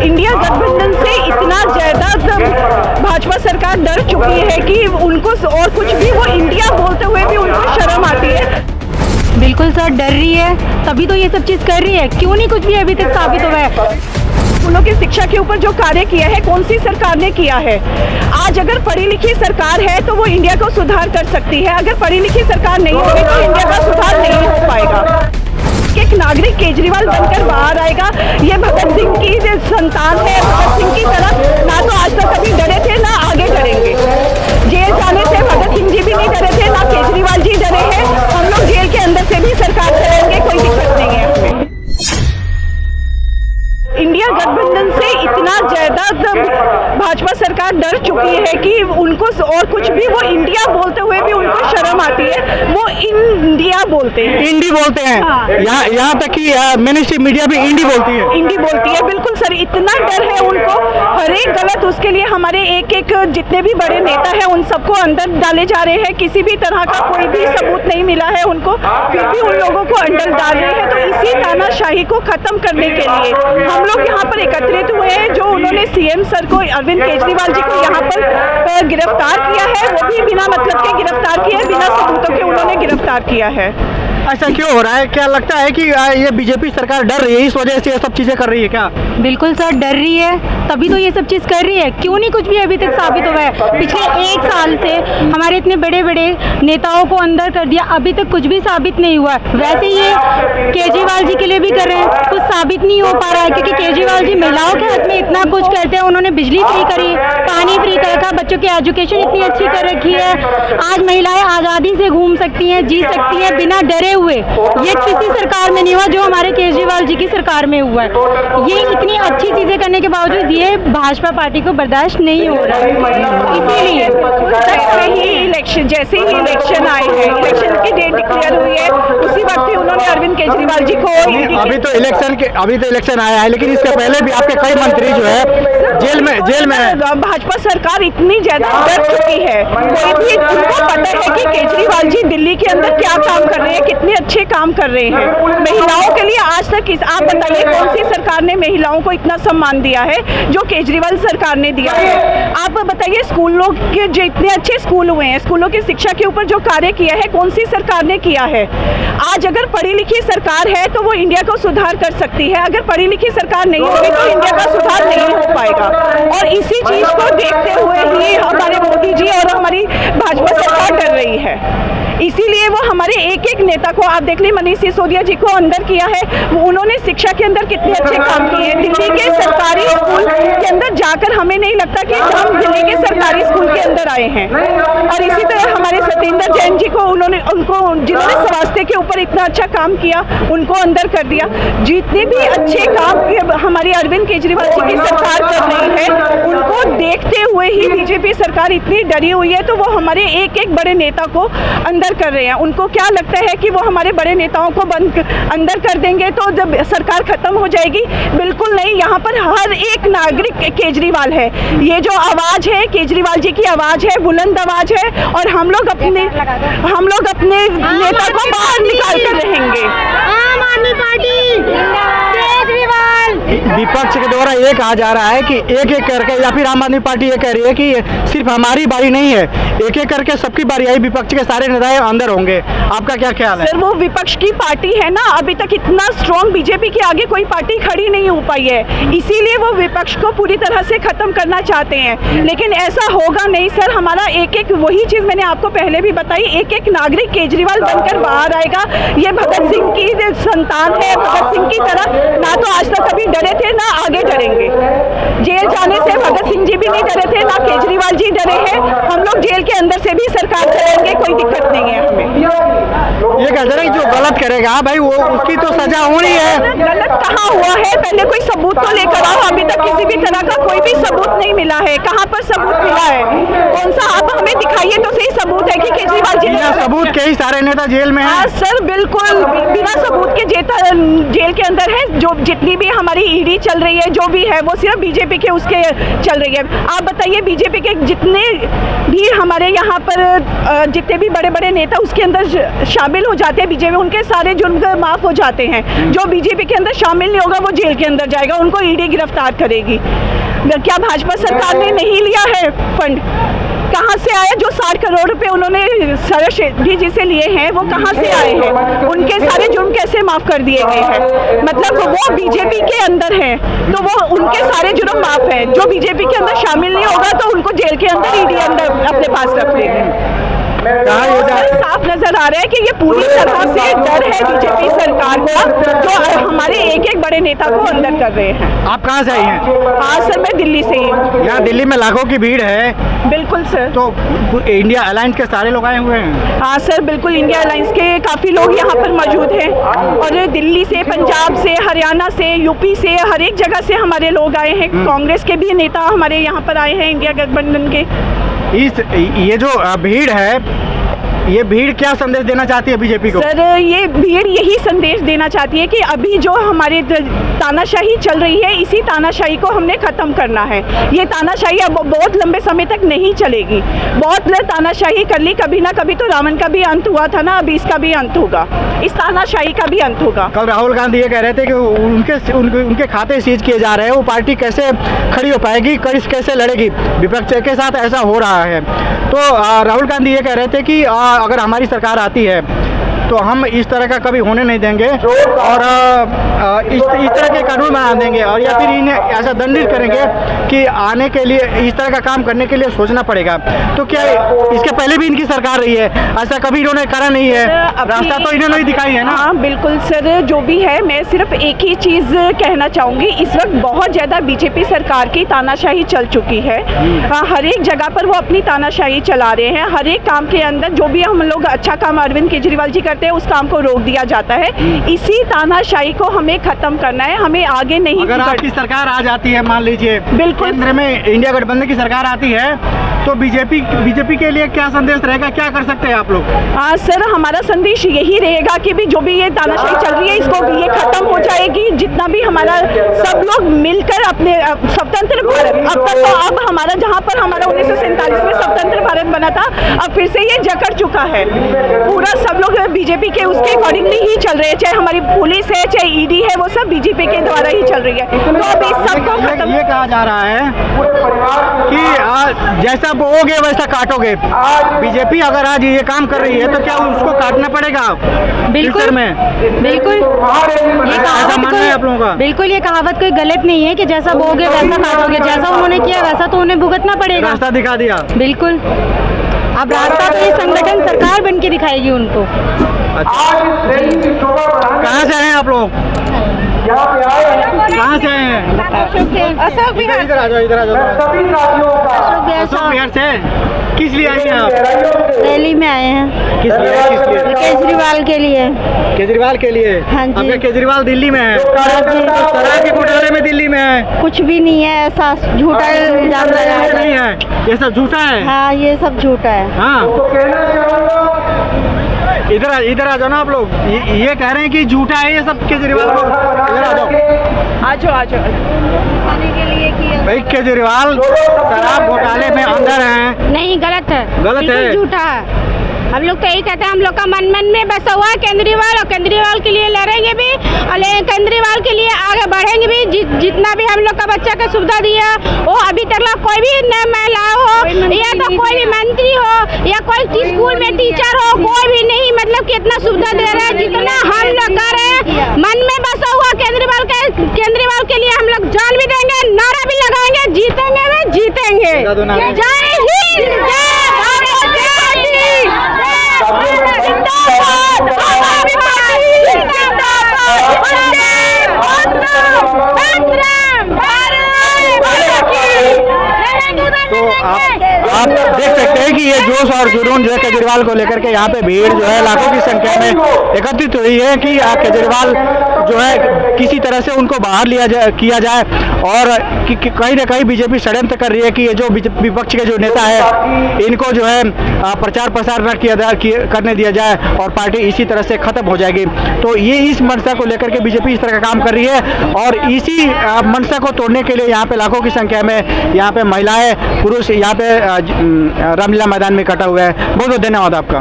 India गठबंधन से इतना ज्यादा भाजपा सरकार डर चुकी है कि उनको और कुछ भी वो इंडिया बोलते हुए भी उनको शर्म आती है। बिल्कुल सर, डर रही है तभी तो ये सब चीज़ कर रही है। क्यों नहीं कुछ भी अभी तक साबित हुआ है। स्कूलों की शिक्षा के ऊपर जो कार्य किया है कौन सी सरकार ने किया है। आज अगर पढ़ी लिखी सरकार है तो वो इंडिया को सुधार कर सकती है, अगर पढ़ी लिखी सरकार नहीं होगी तो इंडिया का सुधार नहीं हो पाएगा। एक नागरिक केजरीवाल बनकर बाहर आएगा, ये भगत सिंह की संतान है। भगत सिंह की तरह ना तो आज तक कभी डरे थे ना आगे डरेंगे। जेल जाने से भगत सिंह जी भी नहीं डरे थे, ना केजरीवाल जी डरे हैं। हम लोग जेल के अंदर से भी सरकार चलाएंगे, कोई दिक्कत नहीं है हमें। इंडिया गठबंधन से इतना ज्यादा भाजपा सरकार डर चुकी है कि उनको और कुछ भी वो इंडिया बोलते हुए भी उनको शर्म आती है। वो इंडिया बोलते हैं, इंडी बोलते हैं। हाँ। यहाँ तक कि मिनिस्ट्री मीडिया भी इंडी बोलती है। इंडी बोलती है, बिल्कुल सर। इतना डर है उनको, हर एक गलत उसके लिए हमारे एक एक जितने भी बड़े नेता हैं उन सबको अंदर डाले जा रहे हैं। किसी भी तरह का कोई भी सबूत नहीं मिला है उनको, फिर भी उन लोगों को अंदर डाल रहे हैं। तो इसी तानाशाही को खत्म करने के लिए हम लोग यहाँ पर एकत्रित हुए हैं। जो उन्होंने सीएम सर को, अरविंद केजरीवाल जी को यहाँ पर गिरफ्तार किया है, वो भी बिना मतलब के गिरफ्तार किया है, बिना सबूतों के उन्होंने गिरफ्तार किया है। ऐसा क्यों हो रहा है? क्या लगता है कि ये बीजेपी सरकार डर रही है, इस वजह से ये सब चीजें कर रही है क्या? बिल्कुल सर, डर रही है तभी तो ये सब चीज़ कर रही है। क्यों नहीं कुछ भी अभी तक साबित हुआ है। पिछले 1 साल से हमारे इतने बड़े बड़े नेताओं को अंदर कर दिया, अभी तक कुछ भी साबित नहीं हुआ। वैसे ये केजरीवाल जी के लिए भी कर रहे हैं, कुछ साबित नहीं हो पा रहा है क्योंकि केजरीवाल जी महिलाओं के हक में इतना कुछ करते हैं। उन्होंने बिजली फ्री करी, पानी फ्री कर रखा, बच्चों की एजुकेशन इतनी अच्छी कर रखी है। आज महिलाएं आज़ादी से घूम सकती हैं, जी सकती हैं बिना डरे हुए। ये किसी सरकार में नहीं हुआ जो हमारे केजरीवाल जी की सरकार में हुआ है। ये इतनी अच्छी चीजें करने के बावजूद ये भाजपा पार्टी को बर्दाश्त नहीं हो रहा है। इसीलिए जैसे ही इलेक्शन आए हैं, इलेक्शन की डेट डिक्लेयर हुई है, उसी वक्त ही उन्होंने अरविंद केजरीवाल जी को अभी तो इलेक्शन आया है, लेकिन इसके पहले भी आपके कई मंत्री जो है जेल में है। भाजपा सरकार इतनी ज्यादा डर चुकी है, कोई भी उनको पता है कि केजरीवाल जी दिल्ली के अंदर क्या काम कर रहे हैं, कितने अच्छे काम कर रहे हैं महिलाओं के लिए। आज तक आप बताइए कौन सी सरकार ने महिलाओं को इतना सम्मान दिया है जो केजरीवाल सरकार ने दिया है। आप बताइए स्कूलों के जो इतने अच्छे स्कूल हुए हैं, स्कूलों की शिक्षा के ऊपर जो कार्य किया है कौन सी सरकार ने किया है। आज अगर पढ़ी लिखी सरकार है तो वो इंडिया को सुधार कर सकती है, अगर पढ़ी लिखी सरकार नहीं होगी तो इंडिया का सुधार नहीं हो पाएगा। और इसी चीज को देखते हुए ही हमारे मोदी जी और हमारी भाजपा सरकार डर रही है। इसीलिए वो हमारे एक एक नेता को, आप देख लीजिए मनीष सिसोदिया जी को अंदर किया है, उन्होंने शिक्षा के अंदर कितने अच्छे काम किए। दिल्ली के सरकारी स्कूल के अंदर जाकर हमें नहीं लगता कि हम दिल्ली के सरकारी स्कूल के अंदर आए हैं। और इसी तरह हमारे सत्येंद्र जैन जी को जिन्होंने स्वास्थ्य के ऊपर इतना अच्छा काम किया उनको अंदर कर दिया। जितने भी अच्छे काम हमारी अरविंद केजरीवाल जी की सरकार कर रही है उनको देखते हुए ही बीजेपी सरकार इतनी डरी हुई है। तो वो हमारे एक एक बड़े नेता को अंदर कर रहे हैं। उनको क्या लगता है कि वो हमारे बड़े नेताओं को अंदर कर देंगे तो जब सरकार खत्म हो जाएगी? बिल्कुल नहीं। यहाँ पर हर एक नागरिक केजरीवाल है। ये जो आवाज है केजरीवाल जी की आवाज है, बुलंद आवाज है। और हम लोग अपने नेता को बाहर निकाल कर रहेंगे। आम आदमी पार्टी, केजरीवाल। विपक्ष के द्वारा ये कहा जा रहा है कि एक एक करके, या फिर आम आदमी पार्टी ये कह रही है कि सिर्फ हमारी बारी नहीं है, एक एक करके सबकी बारी आई, विपक्ष के सारे नेता अंदर होंगे। आपका क्या ख्याल है? सर वो विपक्ष की पार्टी है ना, अभी तक इतना स्ट्रॉन्ग बीजेपी के आगे कोई पार्टी खड़ी नहीं हो पाई है, इसीलिए वो विपक्ष को पूरी तरह से खत्म करना चाहते हैं। लेकिन ऐसा होगा नहीं सर। हमारा एक एक, वही चीज मैंने आपको पहले भी बताई, एक एक नागरिक केजरीवाल बनकर बाहर आएगा। ये भगत सिंह की संतान है, भगत सिंह की तरह ना तो आज तक कभी डरे थे ना आगे डरेंगे। जेल जाने से भगत सिंह जी भी नहीं डरे थे, ना केजरीवाल जी डरे हैं। हम लोग जेल के अंदर से भी सरकार चलाएंगे, कोई दिक्कत नहीं है हमें। ये कहते हैं जो गलत करेगा भाई वो उसकी तो सजा होनी है। गलत कहाँ हुआ है? पहले कोई सबूत तो लेकर आओ। अभी तक किसी भी तरह का कोई भी सबूत नहीं मिला है। कहाँ पर सबूत मिला है? कौन सा? आप हमें दिखाइए तो सही सबूत है कि केजरीवाल जी बिना सबूत के ही सारे नेता जेल में हैं। सर बिल्कुल बिना सबूत के जेल के अंदर है। जो जितनी भी हमारी ईडी चल रही है, जो भी है, वो सिर्फ बीजेपी के उसके चल रही है। आप बताइए बीजेपी के जितने भी हमारे यहाँ पर जितने भी बड़े बड़े नेता उसके अंदर शामिल हो जाते हैं बीजेपी, उनके सारे जुर्म माफ हो जाते हैं। जो बीजेपी के अंदर शामिल नहीं होगा वो जेल के अंदर जाएगा, उनको ईडी गिरफ्तार गिरफ्तार करेगी। क्या भाजपा सरकार ने नहीं लिया है फंड? कहाँ से आया? जो 60 करोड़ रुपए उन्होंने सरश शेट्टी जी से लिए हैं वो कहाँ से आए हैं? उनके सारे जुर्म कैसे माफ कर दिए गए हैं? मतलब वो बीजेपी के अंदर हैं तो वो उनके सारे जुर्म माफ हैं। जो बीजेपी के अंदर शामिल नहीं होगा तो उनको जेल के अंदर ईडी अंदर अपने पास रख लेंगे। साफ नजर आ रहा है कि ये पूरी तरह से डर है बीजेपी सरकार का, जो हमारे एक एक बड़े नेता को अंदर कर रहे हैं। आप कहाँ से आई हैं? हाँ सर, मैं दिल्ली से ही हूँ। यहाँ दिल्ली में लाखों की भीड़ है। बिल्कुल सर। तो इंडिया अलायंस के सारे लोग आए हुए हैं? हाँ सर, बिल्कुल इंडिया अलायंस के काफ़ी लोग यहाँ पर मौजूद हैं और दिल्ली से, पंजाब से, हरियाणा से, यूपी से, हर एक जगह से हमारे लोग आए हैं। कांग्रेस के भी नेता हमारे यहाँ पर आए हैं, इंडिया गठबंधन के। ये जो भीड़ है, ये भीड़ क्या संदेश देना चाहती है बीजेपी को? सर, ये भीड़ यही संदेश देना चाहती है कि अभी जो हमारे तानाशाही चल रही है, इसी तानाशाही को हमने ख़त्म करना है। ये तानाशाही अब बहुत लंबे समय तक नहीं चलेगी। बहुत तानाशाही कर ली, कभी ना कभी तो रावण का भी अंत हुआ था ना, अभी इसका भी अंत होगा, इस तानाशाही का भी अंत होगा। कल राहुल गांधी ये कह रहे थे कि उनके खाते सीज किए जा रहे हैं, वो पार्टी कैसे खड़ी हो पाएगी, कैसे लड़ेगी? विपक्ष के साथ ऐसा हो रहा है। तो राहुल गांधी ये कह रहे थे कि अगर हमारी सरकार आती है तो हम इस तरह का कभी होने नहीं देंगे और इस तरह के कानून बना देंगे और या फिर इन्हें ऐसा दंडित करेंगे कि आने के लिए, इस तरह का काम करने के लिए सोचना पड़ेगा। तो क्या इसके पहले भी इनकी सरकार रही है, ऐसा कभी इन्होंने करा नहीं है? रास्ता तो इन्होंने ही दिखाई है ना। हाँ बिल्कुल सर, जो भी है, मैं सिर्फ एक ही चीज़ कहना चाहूँगी, इस वक्त बहुत ज़्यादा बीजेपी सरकार की तानाशाही चल चुकी है। हर एक जगह पर वो अपनी तानाशाही चला रहे हैं। हर एक काम के अंदर जो भी हम लोग अच्छा काम अरविंद केजरीवाल जी करते हैं, उस काम को रोक दिया जाता है। इसी तानाशाही को हमें खत्म करना है, हमें आगे नहीं। अगर आपकी सरकार आ जाती है, मान लीजिए बिल्कुल केंद्र में इंडिया गठबंधन की सरकार आती है, तो बीजेपी के लिए क्या संदेश रहेगा, क्या कर सकते हैं आप लोग? हाँ सर, हमारा संदेश यही रहेगा कि भी जो भी ये तानाशाही चल रही है, इसको ये खत्म हो जाएगी। जितना भी हमारा सब लोग मिलकर अपने स्वतंत्र भारत, अब तक तो अब हमारा जहाँ पर हमारा 1947 में स्वतंत्र भारत बना था, अब फिर से ये जकड़ चुका है पूरा। सब लोग बीजेपी के उसके अकॉर्डिंगली ही चल रहे हैं, चाहे हमारी पुलिस है, चाहे ईडी है, वो सब बीजेपी के द्वारा ही चल रही है। तो अभी सबको खत्म। ये कहा जा रहा है कि जैसा बोओगे वैसा काटोगे। बीजेपी अगर आज ये काम कर रही है तो क्या उसको काटना पड़ेगा? बिल्कुल बिल्कुल, ये कहावत बिल्कुल ये कहावत कोई गलत नहीं है कि जैसा बोओगे वैसा काटोगे। जैसा उन्होंने किया वैसा तो उन्हें भुगतना पड़ेगा। रास्ता दिखा दिया। बिल्कुल, अब रास्ता तो ये संगठन सरकार बन के दिखाएगी उनको। कहाँ से आए हैं आप लोग? कहाँ से आए हैं? अशोक बिहार। इधर आ जाओ, इधर आ जाओ। अशोक बिहार से किस लिए आए हैं आप? रैली में आए हैं। किस लिए? केजरीवाल के लिए। केजरीवाल के लिए? हाँ जी। अब केजरीवाल दिल्ली में है, शराब के घोटाले में दिल्ली में है। कुछ भी नहीं है, ऐसा झूठा इल्जाम लगाया है। नहीं है, ये सब झूठा है। हाँ, ये सब झूठा है। हाँ, इधर आ जाओ ना आप लोग। ये कह रहे हैं कि झूठा है ये सब केजरीवाल को। इधर आ जाओ। आ जाओ। भाई केजरीवाल शराब घोटाले में अंदर हैं। नहीं, गलत है, गलत है, झूठा है। हम लोग तो यही कहते हैं, हम लोग का मन में बसा हुआ है केजरीवाल, और केजरीवाल के लिए लड़ेंगे भी और केजरीवाल के लिए आगे बढ़ेंगे भी। जितना भी हम लोग का बच्चा का सुविधा दिया, वो अभी तक कोई भी न महिला हो या तो कोई भी मंत्री हो या कोई स्कूल में टीचर हो, कोई भी नहीं, मतलब कितना सुविधा दे रहा है। जितना हम लोग कर रहे हैं, मन में बसा हुआ केजरीवाल के लिए हम लोग जान भी देंगे, नारा भी लगाएंगे, जीतेंगे में जीतेंगे। जय हिंद, जय भारत, जय तो आप देख सकते हैं कि ये जोश और जुनून जो है केजरीवाल को लेकर के यहाँ पे भीड़ जो है लाखों की संख्या में एकत्रित हुई है कि केजरीवाल जो है किसी तरह से उनको बाहर किया जाए और कहीं ना कहीं बीजेपी षड्यंत्र कर रही है कि ये जो विपक्ष के जो नेता है इनको जो है प्रचार प्रसार न करने दिया जाए और पार्टी इसी तरह से खत्म हो जाएगी। तो ये इस मंशा को लेकर के बीजेपी इस तरह का काम कर रही है और इसी मंशा को तोड़ने के लिए यहाँ पे लाखों की संख्या में यहाँ पे महिलाएं, पुरुष यहाँ पे रामलीला मैदान में इकट्ठा हुए हैं। बहुत बहुत धन्यवाद आपका।